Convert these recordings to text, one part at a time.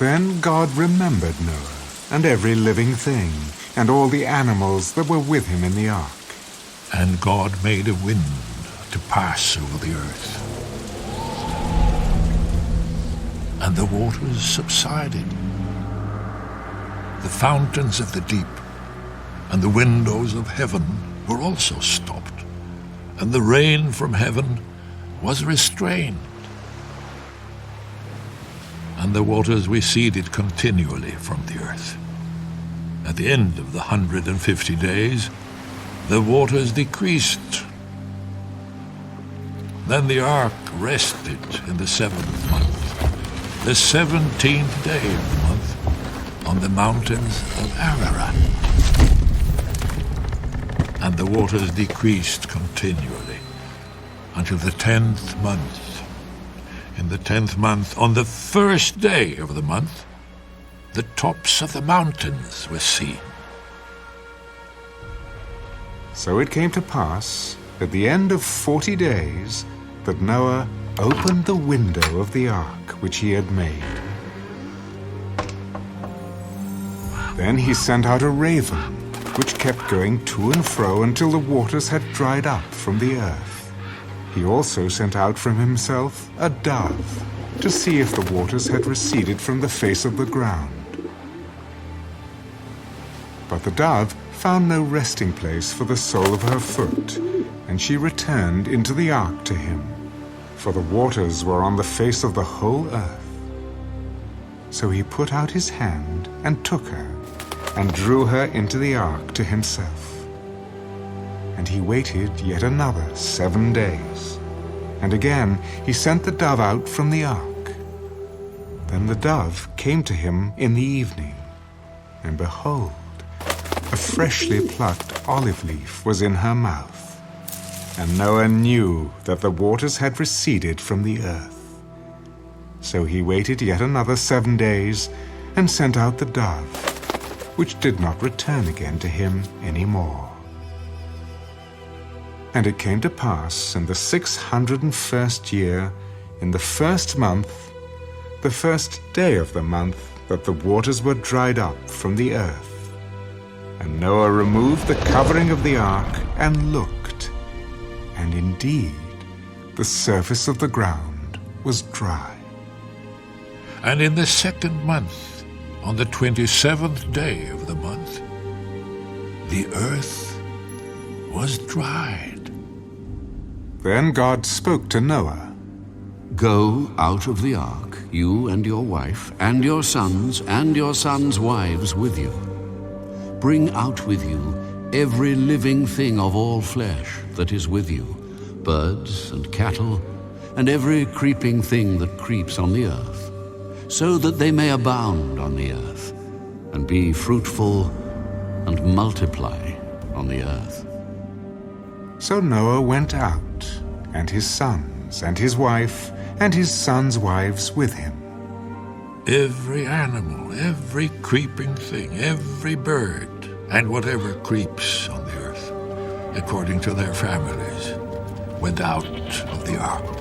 Then God remembered Noah and every living thing, and all the animals that were with him in the ark. And God made a wind to pass over the earth, and the waters subsided. The fountains of the deep and the windows of heaven were also stopped, and the rain from heaven was restrained. And the waters receded continually from the earth. At the end of the 150 days, the waters decreased. Then the ark rested in the 7th month, the 17th day of the month, on the mountains of Ararat. And the waters decreased continually until the 10th month. In the 10th month, on the 1st day of the month, the tops of the mountains were seen. So it came to pass, at the end of 40 days, that Noah opened the window of the ark which he had made. Then he sent out a raven, which kept going to and fro until the waters had dried up from the earth. He also sent out from himself a dove, to see if the waters had receded from the face of the ground. But the dove found no resting place for the sole of her foot, and she returned into the ark to him, for the waters were on the face of the whole earth. So he put out his hand and took her, and drew her into the ark to himself. And he waited yet another 7 days, and again he sent the dove out from the ark. Then the dove came to him in the evening, and behold, a freshly plucked olive leaf was in her mouth. And Noah knew that the waters had receded from the earth. So he waited yet another 7 days, and sent out the dove, which did not return again to him any more. And it came to pass in the 601st year, in the 1st month, the 1st day of the month, that the waters were dried up from the earth. And Noah removed the covering of the ark and looked, and indeed the surface of the ground was dry. And in the 2nd month, on the 27th day of the month, the earth was dried. Then God spoke to Noah. Go out of the ark, you and your wife, and your sons wives with you. Bring out with you every living thing of all flesh that is with you, birds and cattle, and every creeping thing that creeps on the earth, so that they may abound on the earth, and be fruitful and multiply on the earth. So Noah went out, and his sons, and his wife, and his sons' wives with him. Every animal, every creeping thing, every bird, and whatever creeps on the earth, according to their families, went out of the ark.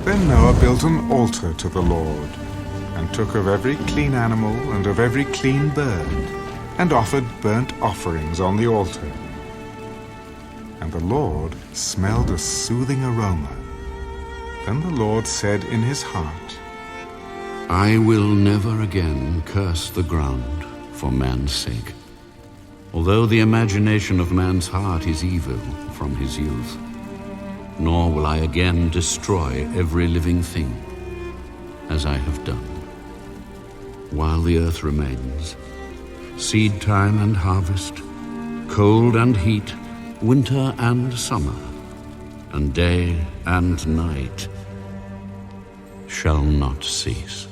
Then Noah built an altar to the Lord, and took of every clean animal and of every clean bird, and offered burnt offerings on the altar. And the Lord smelled a soothing aroma. Then the Lord said in his heart, I will never again curse the ground for man's sake, although the imagination of man's heart is evil from his youth. Nor will I again destroy every living thing, as I have done. While the earth remains, seed time and harvest, cold and heat, winter and summer, and day and night shall not cease.